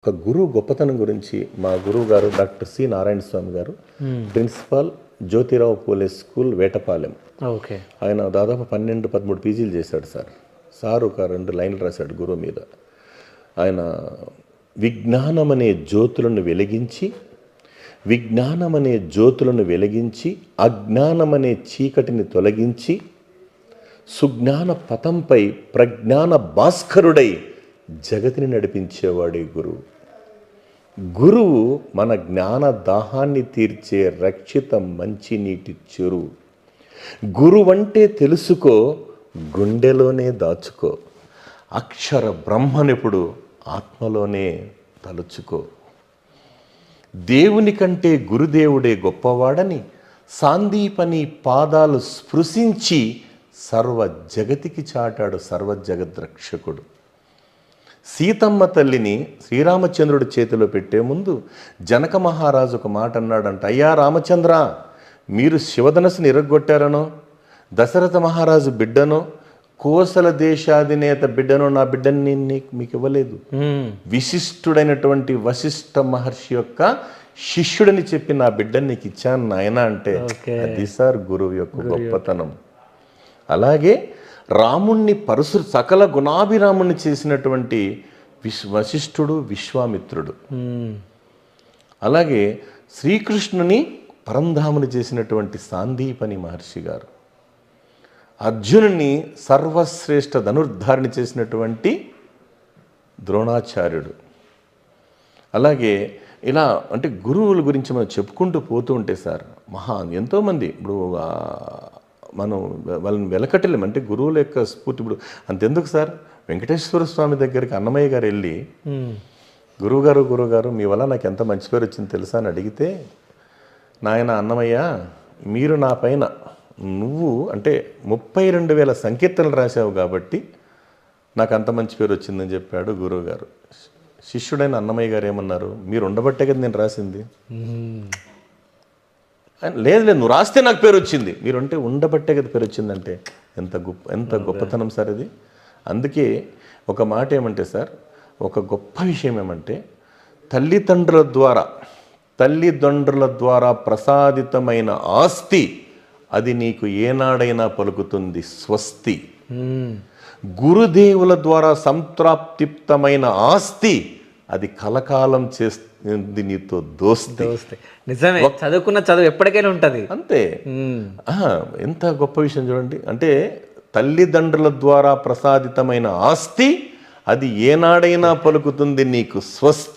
ఒక గురువు గొప్పతనం గురించి మా గురువు గారు డాక్టర్ సి నారాయణ స్వామి గారు, principal Jyotirao Phule school Vetapalem. Okay. ఆయన దాదాపు 12-13 పీజీలు చేశాడు సార్. సార్ ఒక 2 లైన్లు రాశాడు గురువు మీద. ఆయన విజ్ఞానమనే జ్యోతులను వెలిగించి అజ్ఞానమనే చీకటిని తొలగించి సుజ్ఞాన పథంపై ప్రజ్ఞాన భాస్కరుడై జగతిని నడిపించేవాడే గురువు. గురువు మన జ్ఞాన దాహాన్ని తీర్చే రక్షిత మంచినీటి చెరువు. గురువంటే తెలుసుకో, గుండెలోనే దాచుకో, అక్షర బ్రహ్మనిపుడు ఆత్మలోనే తలుచుకో. దేవుని కంటే గురుదేవుడే గొప్పవాడని సాందీపని పాదాలు స్పృశించి సర్వ జగతికి చాటాడు సర్వజగద్రక్షకుడు. సీతమ్మ తల్లిని శ్రీరామచంద్రుడి చేతిలో పెట్టే ముందు జనక మహారాజు ఒక మాట అన్నాడంట, అయ్యా రామచంద్ర, మీరు శివధనస్సుని ఇరగొట్టారనో, దశరథ మహారాజు బిడ్డనో, కోసల దేశాధినేత బిడ్డనో నా బిడ్డని మీకు ఇవ్వలేదు. విశిష్టుడైనటువంటి వశిష్ఠ మహర్షి యొక్క శిష్యుడని చెప్పి నా బిడ్డని నీకు ఇచ్చాను నాయన అంటే అది సార్ గురువు యొక్క గొప్పతనం. అలాగే రాముణ్ణి సకల గుణాభిరాముణ్ణి చేసినటువంటి వశిష్ఠుడు విశ్వామిత్రుడు. అలాగే శ్రీకృష్ణుని పరంధాముని చేసినటువంటి సాందీపని మహర్షి గారు, అర్జునుని సర్వశ్రేష్ఠ ధనుర్ధారిని చేసినటువంటి ద్రోణాచార్యుడు. అలాగే ఇలా అంటే గురువుల గురించి మనం చెప్పుకుంటూ పోతూ ఉంటే సార్ ఎంతోమంది ఇప్పుడు మనం వాళ్ళని వెలకట్టలేము. అంటే గురువుల యొక్క స్ఫూర్తి ఇప్పుడు అంతెందుకు సార్, వెంకటేశ్వర స్వామి దగ్గరికి అన్నమయ్య గారు వెళ్ళి గురువుగారు మీ వల్ల నాకు ఎంత మంచి పేరు వచ్చింది తెలుసా అని అడిగితే, నాయన అన్నమయ్య, మీరు నా పైన నువ్వు అంటే 32,000 సంకీర్తనలు రాశావు కాబట్టి నాకు అంత మంచి పేరు వచ్చిందని చెప్పాడు గురువుగారు. శిష్యుడైన అన్నమయ్య గారు ఏమన్నారు, మీరు ఉండబట్టే కదా నేను రాసింది. లేదు నువ్వు రాస్తే నాకు పేరు వచ్చింది, మీరుంటే ఉండబట్టే కదా పేరు వచ్చిందంటే ఎంత గొప్పతనం సార్ ఇది. అందుకే ఒక మాట ఏమంటే సార్, ఒక గొప్ప విషయం ఏమంటే తల్లిదండ్రుల ద్వారా ప్రసాదితమైన ఆస్తి అది నీకు ఏనాడైనా పలుకుతుంది స్వస్తి. గురుదేవుల ద్వారా సంతృప్తిప్తమైన ఆస్తి అది కలకాలం చేస్తుంది నీతో దోస్తి. నిజమే, చదువుకున్న చదువు ఎప్పటికైనా ఉంటుంది. అంతే. ఎంత గొప్ప విషయం చూడండి. అంటే తల్లిదండ్రుల ద్వారా ప్రసాదితమైన ఆస్తి అది ఏనాడైనా పలుకుతుంది నీకు స్వస్తి.